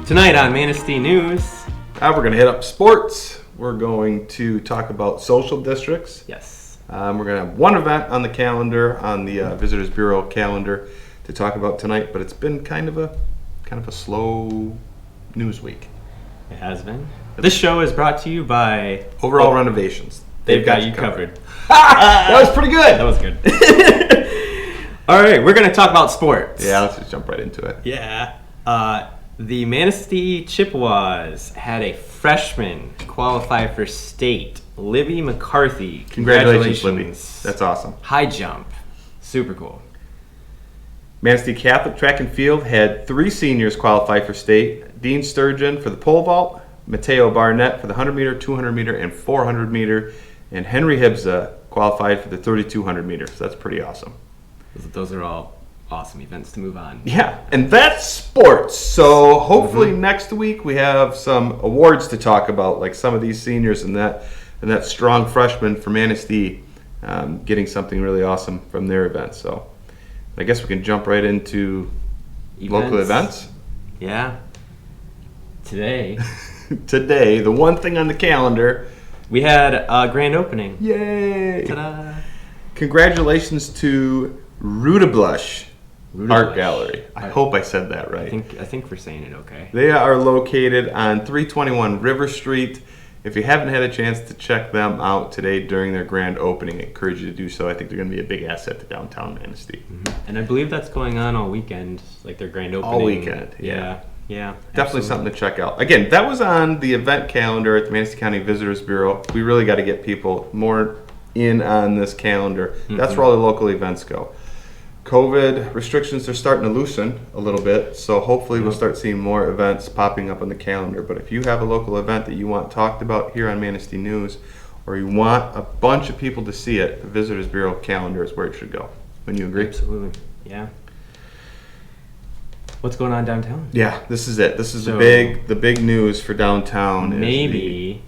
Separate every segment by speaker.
Speaker 1: Tonight on Manistee News.
Speaker 2: We're going to hit up sports. We're going to talk about social districts.
Speaker 1: Yes.
Speaker 2: We're going to have one event on the calendar, on the Visitors Bureau calendar, to talk about tonight. But it's been kind of a slow news week.
Speaker 1: It has been. This show is brought to you by
Speaker 2: Overall Renovations.
Speaker 1: They've got you covered.
Speaker 2: That was pretty good.
Speaker 1: That was good. All right, we're going to talk about sports.
Speaker 2: Yeah, let's just jump right into it.
Speaker 1: Yeah. The Manistee Chippewas had a freshman qualify for state, Libby McCarthy.
Speaker 2: Congratulations, Libby. That's awesome.
Speaker 1: High jump. Super cool.
Speaker 2: Manistee Catholic Track and Field had 3 seniors qualify for state. Dean Sturgeon for the pole vault, Mateo Barnett for the 100 meter, 200 meter, and 400 meter, and Henry Hibza qualified for the 3200 meters. So that's pretty awesome.
Speaker 1: Those are all awesome events to move on.
Speaker 2: Yeah, and that's sports. So hopefully next week we have some awards to talk about, like some of these seniors and that strong freshman for Manistee getting something really awesome from their event. So I guess we can jump right into local events.
Speaker 1: Yeah. Today,
Speaker 2: the one thing on the calendar,
Speaker 1: we had a grand opening.
Speaker 2: Yay!
Speaker 1: Ta-da!
Speaker 2: Congratulations to Rudablush Art Gallery. I hope I said that right.
Speaker 1: I think we're saying it okay.
Speaker 2: They are located on 321 River Street. If you haven't had a chance to check them out today during their grand opening, I encourage you to do so. I think they're going to be a big asset to downtown Manistee.
Speaker 1: Mm-hmm. And I believe that's going on all weekend, like their grand opening.
Speaker 2: All weekend, yeah.
Speaker 1: Yeah.
Speaker 2: Definitely something to check out. Again, that was on the event calendar at the Manistee County Visitors Bureau. We really got to get people more in on this calendar. Mm-hmm. That's where all the local events go. COVID restrictions are starting to loosen a little bit, so hopefully we'll start seeing more events popping up on the calendar. But if you have a local event that you want talked about here on Manistee News, or you want a bunch of people to see it, the Visitors Bureau calendar is where it should go. Wouldn't you agree?
Speaker 1: Absolutely, yeah. What's going on downtown?
Speaker 2: Yeah, this is it. This is the big news for downtown.
Speaker 1: Maybe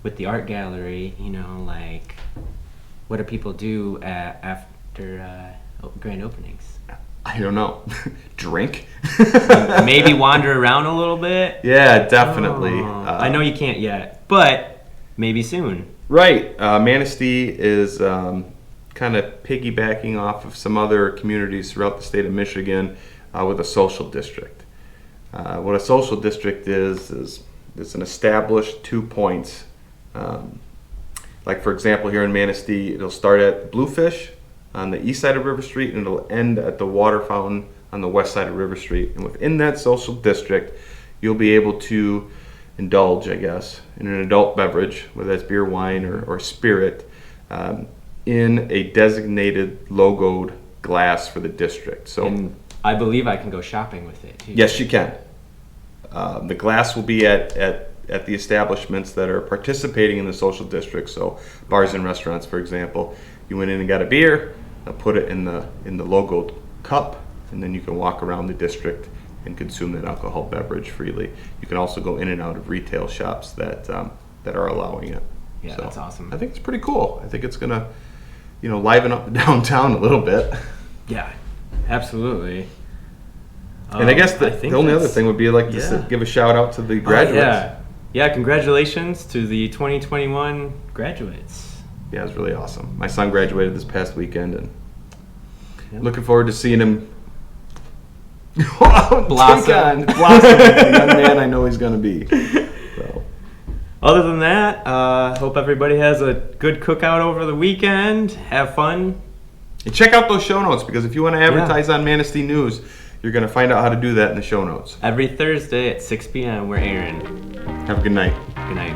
Speaker 1: with the art gallery, like what do people do after grand openings?
Speaker 2: I don't know. Drink?
Speaker 1: Maybe wander around a little bit?
Speaker 2: Yeah, definitely.
Speaker 1: I know you can't yet, but maybe soon.
Speaker 2: Right. Manistee is kind of piggybacking off of some other communities throughout the state of Michigan with a social district. What a social district is it's an established 2 points. Like, for example, here in Manistee, it'll start at Bluefish on the east side of River Street, and it'll end at the water fountain on the west side of River Street. And within that social district, you'll be able to indulge, I guess, in an adult beverage, whether that's beer, wine, or spirit, in a designated logoed glass for the district. So,
Speaker 1: and I believe I can go shopping with it, too.
Speaker 2: Yes, you can. The glass will be at the establishments that are participating in the social district. So bars and restaurants, for example, you went in and got a beer, they'll put it in the logoed cup, and then you can walk around the district and consume that alcohol beverage freely. You can also go in and out of retail shops that are allowing it.
Speaker 1: Yeah, so that's awesome.
Speaker 2: I think it's pretty cool. I think it's gonna, liven up the downtown a little bit.
Speaker 1: Yeah, absolutely.
Speaker 2: And I guess the only other thing would be to give a shout out to the graduates.
Speaker 1: Yeah, congratulations to the 2021 graduates.
Speaker 2: Yeah, it was really awesome. My son graduated this past weekend, and looking forward to seeing him blossom the young man I know he's going to be. So.
Speaker 1: Other than that, hope everybody has a good cookout over the weekend. Have fun.
Speaker 2: And check out those show notes, because if you want to advertise on Manistee News, you're going to find out how to do that in the show notes.
Speaker 1: Every Thursday at 6 p.m. we're airing.
Speaker 2: Have a good night.
Speaker 1: Good night.